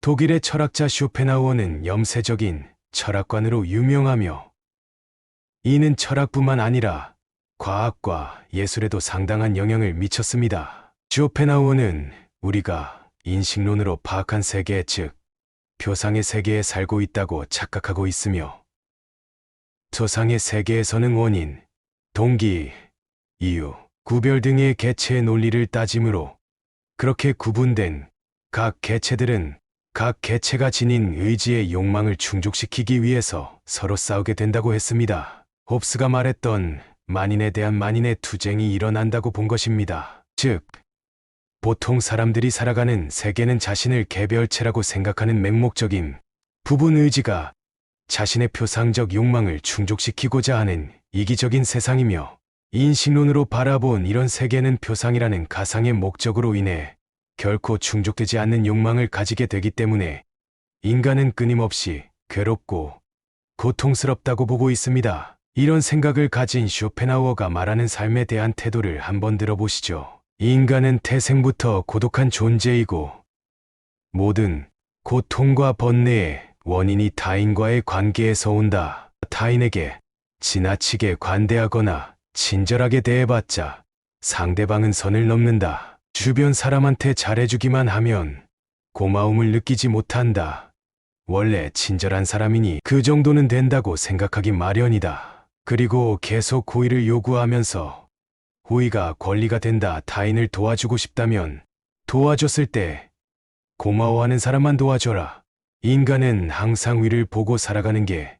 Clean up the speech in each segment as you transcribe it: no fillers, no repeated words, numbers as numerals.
독일의 철학자 쇼펜하우어는 염세적인 철학관으로 유명하며 이는 철학뿐만 아니라 과학과 예술에도 상당한 영향을 미쳤습니다. 쇼펜하우어는 우리가 인식론으로 파악한 세계, 즉 표상의 세계에 살고 있다고 착각하고 있으며 토상의 세계에서는 원인, 동기, 이유, 구별 등의 개체의 논리를 따지므로 그렇게 구분된 각 개체들은 각 개체가 지닌 의지의 욕망을 충족시키기 위해서 서로 싸우게 된다고 했습니다. 홉스가 말했던 만인에 대한 만인의 투쟁이 일어난다고 본 것입니다. 즉, 보통 사람들이 살아가는 세계는 자신을 개별체라고 생각하는 맹목적인 부분 의지가 자신의 표상적 욕망을 충족시키고자 하는 이기적인 세상이며 인식론으로 바라본 이런 세계는 표상이라는 가상의 목적으로 인해 결코 충족되지 않는 욕망을 가지게 되기 때문에 인간은 끊임없이 괴롭고 고통스럽다고 보고 있습니다. 이런 생각을 가진 쇼펜하우어가 말하는 삶에 대한 태도를 한번 들어보시죠. 인간은 태생부터 고독한 존재이고 모든 고통과 번뇌의 원인이 타인과의 관계에서 온다. 타인에게 지나치게 관대하거나 친절하게 대해봤자 상대방은 선을 넘는다. 주변 사람한테 잘해주기만 하면 고마움을 느끼지 못한다. 원래 친절한 사람이니 그 정도는 된다고 생각하기 마련이다. 그리고 계속 호의를 요구하면서 호의가 권리가 된다. 타인을 도와주고 싶다면 도와줬을 때 고마워하는 사람만 도와줘라. 인간은 항상 위를 보고 살아가는 게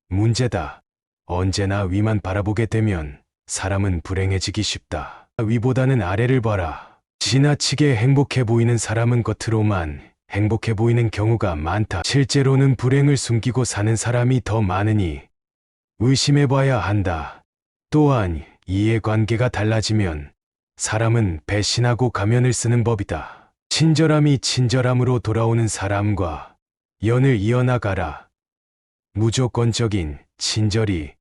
문제다. 언제나 위만 바라보게 되면 사람은 불행해지기 쉽다. 위보다는 아래를 봐라. 지나치게 행복해 보이는 사람은 겉으로만 행복해 보이는 경우가 많다. 실제로는 불행을 숨기고 사는 사람이 더 많으니 의심해봐야 한다. 또한 이해관계가 달라지면 사람은 배신하고 가면을 쓰는 법이다. 친절함이 친절함으로 돌아오는 사람과 연을 이어나가라. 무조건적인 친절이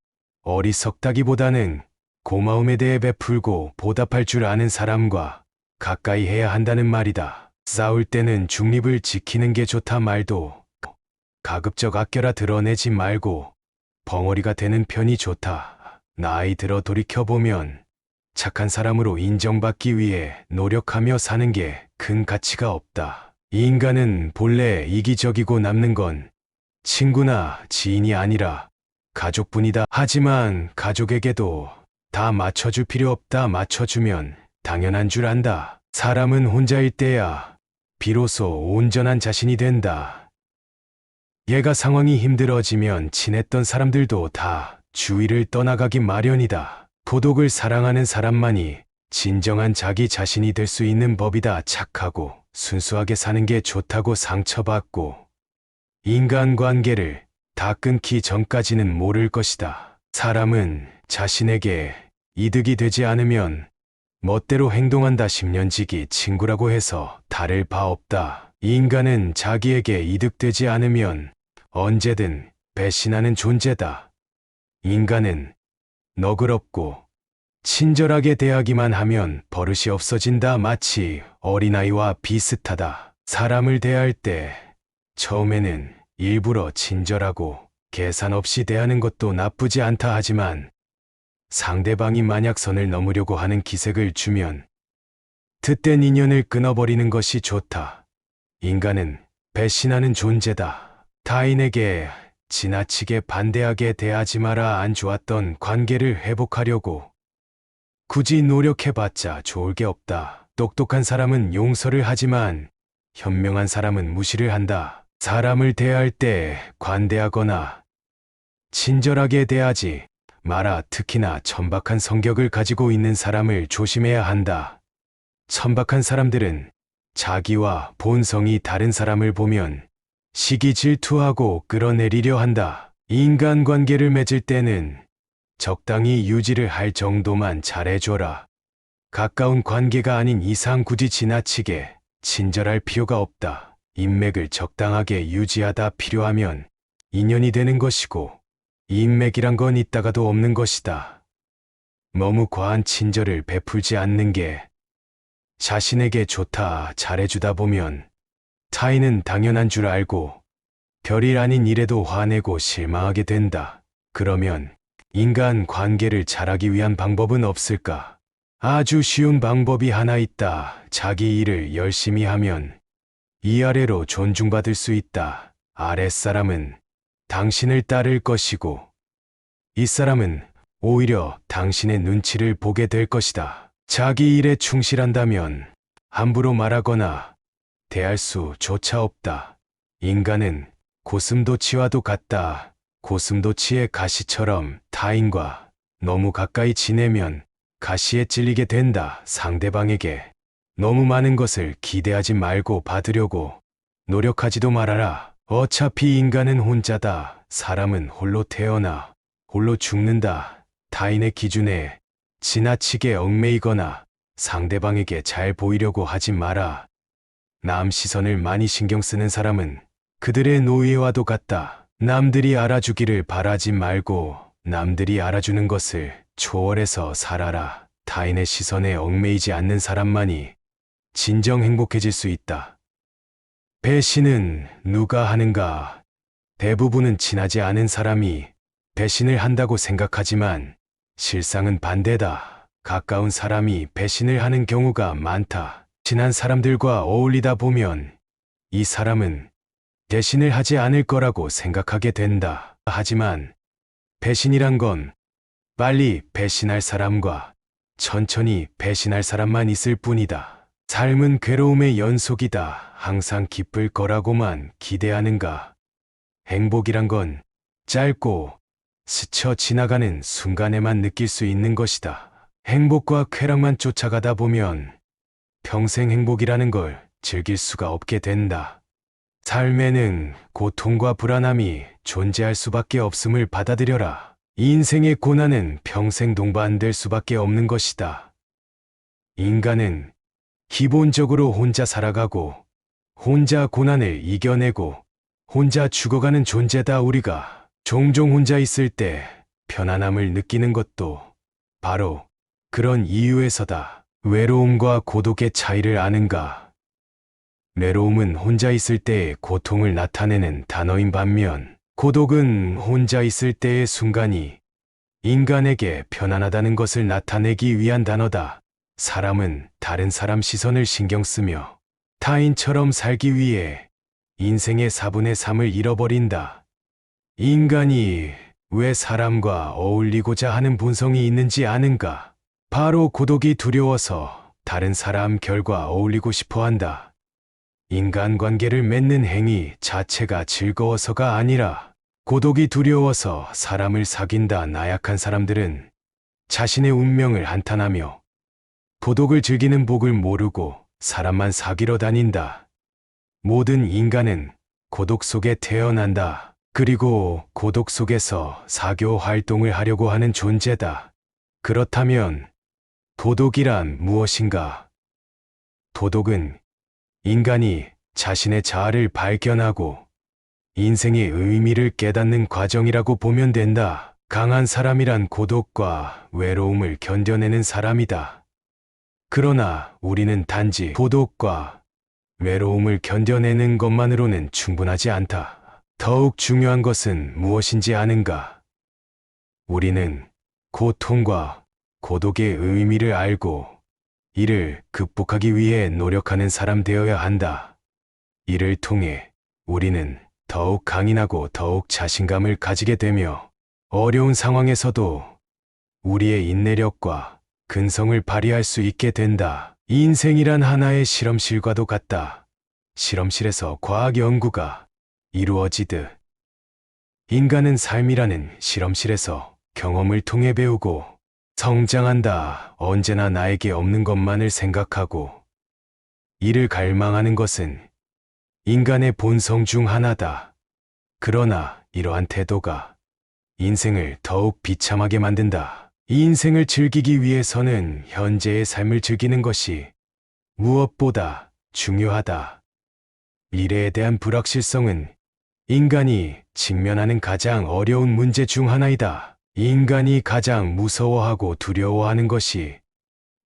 어리석다기보다는 고마움에 대해 베풀고 보답할 줄 아는 사람과 가까이 해야 한다는 말이다. 싸울 때는 중립을 지키는 게 좋다 말도 가급적 아껴라 드러내지 말고 벙어리가 되는 편이 좋다. 나이 들어 돌이켜보면 착한 사람으로 인정받기 위해 노력하며 사는 게 큰 가치가 없다. 인간은 본래 이기적이고 남는 건 친구나 지인이 아니라 가족뿐이다. 하지만 가족에게도 다 맞춰줄 필요 없다. 맞춰주면 당연한 줄 안다. 사람은 혼자일 때야 비로소 온전한 자신이 된다. 얘가 상황이 힘들어지면 친했던 사람들도 다 주위를 떠나가기 마련이다. 고독을 사랑하는 사람만이 진정한 자기 자신이 될 수 있는 법이다. 착하고 순수하게 사는 게 좋다고 상처받고 인간관계를 다 끊기 전까지는 모를 것이다. 사람은 자신에게 이득이 되지 않으면 멋대로 행동한다. 10년지기 친구라고 해서 다를 바 없다. 인간은 자기에게 이득되지 않으면 언제든 배신하는 존재다. 인간은 너그럽고 친절하게 대하기만 하면 버릇이 없어진다. 마치 어린아이와 비슷하다. 사람을 대할 때 처음에는 일부러 친절하고 계산 없이 대하는 것도 나쁘지 않다. 하지만 상대방이 만약 선을 넘으려고 하는 기색을 주면 읒된 인연을 끊어버리는 것이 좋다. 인간은 배신하는 존재다. 타인에게 지나치게 반대하게 대하지 마라. 안 좋았던 관계를 회복하려고 굳이 노력해봤자 좋을 게 없다. 똑똑한 사람은 용서를 하지만 현명한 사람은 무시를 한다. 사람을 대할 때 관대하거나 친절하게 대하지 마라. 특히나 천박한 성격을 가지고 있는 사람을 조심해야 한다. 천박한 사람들은 자기와 본성이 다른 사람을 보면 시기 질투하고 끌어내리려 한다. 인간관계를 맺을 때는 적당히 유지를 할 정도만 잘해줘라. 가까운 관계가 아닌 이상 굳이 지나치게 친절할 필요가 없다. 인맥을 적당하게 유지하다 필요하면 인연이 되는 것이고 인맥이란 건 있다가도 없는 것이다. 너무 과한 친절을 베풀지 않는 게 자신에게 좋다. 잘해주다 보면 타인은 당연한 줄 알고 별일 아닌 일에도 화내고 실망하게 된다. 그러면 인간 관계를 잘하기 위한 방법은 없을까? 아주 쉬운 방법이 하나 있다. 자기 일을 열심히 하면 위아래로 존중받을 수 있다. 아랫사람은 당신을 따를 것이고 윗사람은 오히려 당신의 눈치를 보게 될 것이다. 자기 일에 충실한다면 함부로 말하거나 대할 수조차 없다. 인간은 고슴도치와도 같다. 고슴도치의 가시처럼 타인과 너무 가까이 지내면 가시에 찔리게 된다. 상대방에게 너무 많은 것을 기대하지 말고 받으려고 노력하지도 말아라. 어차피 인간은 혼자다. 사람은 홀로 태어나 홀로 죽는다. 타인의 기준에 지나치게 얽매이거나 상대방에게 잘 보이려고 하지 마라. 남 시선을 많이 신경 쓰는 사람은 그들의 노예와도 같다. 남들이 알아주기를 바라지 말고 남들이 알아주는 것을 초월해서 살아라. 타인의 시선에 얽매이지 않는 사람만이 진정 행복해질 수 있다. 배신은 누가 하는가? 대부분은 친하지 않은 사람이 배신을 한다고 생각하지만 실상은 반대다. 가까운 사람이 배신을 하는 경우가 많다. 친한 사람들과 어울리다 보면 이 사람은 배신을 하지 않을 거라고 생각하게 된다. 하지만 배신이란 건 빨리 배신할 사람과 천천히 배신할 사람만 있을 뿐이다. 삶은 괴로움의 연속이다. 항상 기쁠 거라고만 기대하는가? 행복이란 건 짧고 스쳐 지나가는 순간에만 느낄 수 있는 것이다. 행복과 쾌락만 쫓아가다 보면 평생 행복이라는 걸 즐길 수가 없게 된다. 삶에는 고통과 불안함이 존재할 수밖에 없음을 받아들여라. 인생의 고난은 평생 동반될 수밖에 없는 것이다. 인간은 기본적으로 혼자 살아가고 혼자 고난을 이겨내고 혼자 죽어가는 존재다. 우리가 종종 혼자 있을 때 편안함을 느끼는 것도 바로 그런 이유에서다. 외로움과 고독의 차이를 아는가? 외로움은 혼자 있을 때의 고통을 나타내는 단어인 반면 고독은 혼자 있을 때의 순간이 인간에게 편안하다는 것을 나타내기 위한 단어다. 사람은 다른 사람 시선을 신경 쓰며 타인처럼 살기 위해 인생의 4분의 3을 잃어버린다. 인간이 왜 사람과 어울리고자 하는 본성이 있는지 아는가? 바로 고독이 두려워서 다른 사람 결과 어울리고 싶어 한다. 인간관계를 맺는 행위 자체가 즐거워서가 아니라 고독이 두려워서 사람을 사귄다. 나약한 사람들은 자신의 운명을 한탄하며 고독을 즐기는 복을 모르고 사람만 사귀러 다닌다. 모든 인간은 고독 속에 태어난다. 그리고 고독 속에서 사교 활동을 하려고 하는 존재다. 그렇다면 도덕이란 무엇인가? 도덕은 인간이 자신의 자아를 발견하고 인생의 의미를 깨닫는 과정이라고 보면 된다. 강한 사람이란 고독과 외로움을 견뎌내는 사람이다. 그러나 우리는 단지 고독과 외로움을 견뎌내는 것만으로는 충분하지 않다. 더욱 중요한 것은 무엇인지 아는가? 우리는 고통과 고독의 의미를 알고 이를 극복하기 위해 노력하는 사람 되어야 한다. 이를 통해 우리는 더욱 강인하고 더욱 자신감을 가지게 되며 어려운 상황에서도 우리의 인내력과 근성을 발휘할 수 있게 된다. 인생이란 하나의 실험실과도 같다. 실험실에서 과학 연구가 이루어지듯 인간은 삶이라는 실험실에서 경험을 통해 배우고 성장한다. 언제나 나에게 없는 것만을 생각하고 이를 갈망하는 것은 인간의 본성 중 하나다. 그러나 이러한 태도가 인생을 더욱 비참하게 만든다. 이 인생을 즐기기 위해서는 현재의 삶을 즐기는 것이 무엇보다 중요하다. 미래에 대한 불확실성은 인간이 직면하는 가장 어려운 문제 중 하나이다. 인간이 가장 무서워하고 두려워하는 것이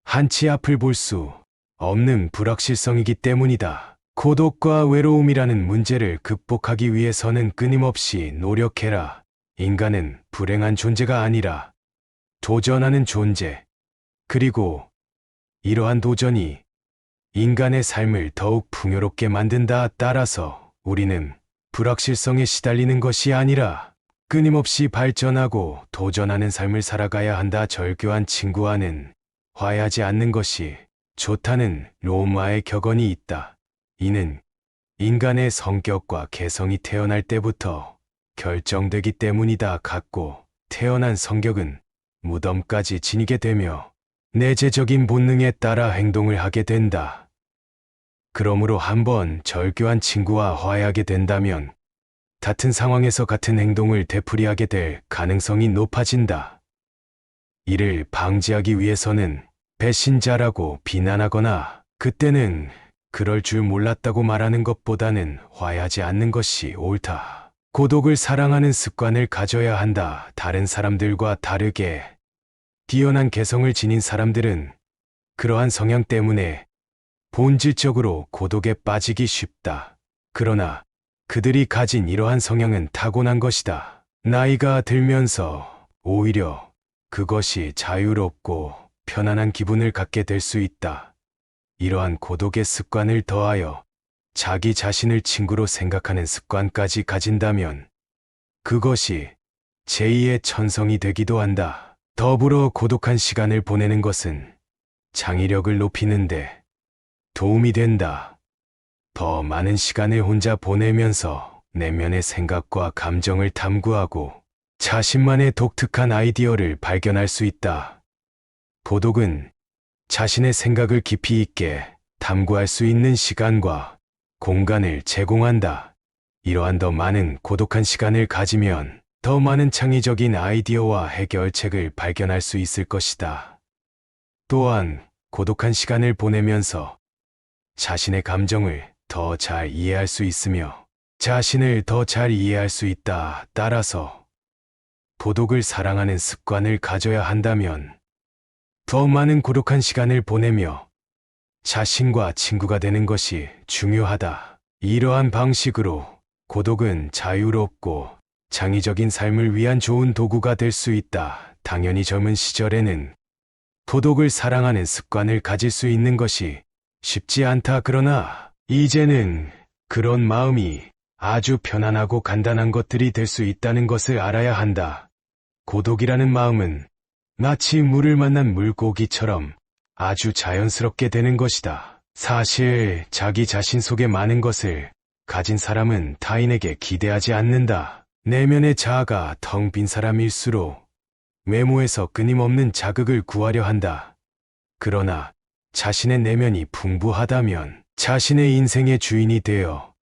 한치 앞을 볼 수 없는 불확실성이기 때문이다. 고독과 외로움이라는 문제를 극복하기 위해서는 끊임없이 노력해라. 인간은 불행한 존재가 아니라 도전하는 존재. 그리고 이러한 도전이 인간의 삶을 더욱 풍요롭게 만든다. 따라서 우리는 불확실성에 시달리는 것이 아니라 끊임없이 발전하고 도전하는 삶을 살아가야 한다. 절교한 친구와는 화해하지 않는 것이 좋다는 로마의 격언이 있다. 이는 인간의 성격과 개성이 태어날 때부터 결정되기 때문이다. 갖고 태어난 성격은 무덤까지 지니게 되며 내재적인 본능에 따라 행동을 하게 된다. 그러므로 한번 절교한 친구와 화해하게 된다면 같은 상황에서 같은 행동을 되풀이하게 될 가능성이 높아진다. 이를 방지하기 위해서는 배신자라고 비난하거나 그때는 그럴 줄 몰랐다고 말하는 것보다는 화해하지 않는 것이 옳다. 고독을 사랑하는 습관을 가져야 한다. 다른 사람들과 다르게 뛰어난 개성을 지닌 사람들은 그러한 성향 때문에 본질적으로 고독에 빠지기 쉽다. 그러나 그들이 가진 이러한 성향은 타고난 것이다. 나이가 들면서 오히려 그것이 자유롭고 편안한 기분을 갖게 될 수 있다. 이러한 고독의 습관을 더하여 자기 자신을 친구로 생각하는 습관까지 가진다면 그것이 제2의 천성이 되기도 한다. 더불어 고독한 시간을 보내는 것은 창의력을 높이는데 도움이 된다. 더 많은 시간을 혼자 보내면서 내면의 생각과 감정을 탐구하고 자신만의 독특한 아이디어를 발견할 수 있다. 고독은 자신의 생각을 깊이 있게 탐구할 수 있는 시간과 공간을 제공한다. 이러한 더 많은 고독한 시간을 가지면 더 많은 창의적인 아이디어와 해결책을 발견할 수 있을 것이다. 또한 고독한 시간을 보내면서 자신의 감정을 더 잘 이해할 수 있으며 자신을 더 잘 이해할 수 있다. 따라서 고독을 사랑하는 습관을 가져야 한다면 더 많은 고독한 시간을 보내며 자신과 친구가 되는 것이 중요하다. 이러한 방식으로 고독은 자유롭고 창의적인 삶을 위한 좋은 도구가 될 수 있다. 당연히 젊은 시절에는 고독을 사랑하는 습관을 가질 수 있는 것이 쉽지 않다. 그러나 이제는 그런 마음이 아주 편안하고 간단한 것들이 될 수 있다는 것을 알아야 한다. 고독이라는 마음은 마치 물을 만난 물고기처럼 아주 자연스럽게 되는 것이다. 사실 자기 자신 속에 많은 것을 가진 사람은 타인에게 기대하지 않는다. 내면의 자아가 텅 빈 사람일수록 외모에서 끊임없는 자극을 구하려 한다. 그러나 자신의 내면이 풍부하다면 자신의 인생의 주인이 되어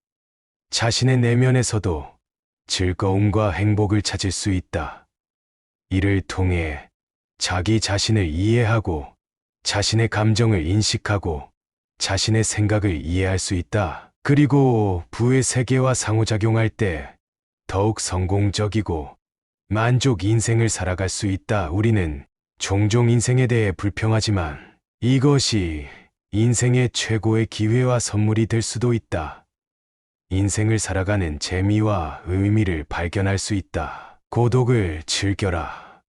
자신의 내면에서도 즐거움과 행복을 찾을 수 있다. 이를 통해 자기 자신을 이해하고 자신의 감정을 인식하고 자신의 생각을 이해할 수 있다. 그리고 부의 세계와 상호작용할 때 더욱 성공적이고 만족 인생을 살아갈 수 있다. 우리는 종종 인생에 대해 불평하지만 이것이 인생의 최고의 기회와 선물이 될 수도 있다. 인생을 살아가는 재미와 의미를 발견할 수 있다. 고독을 즐겨라.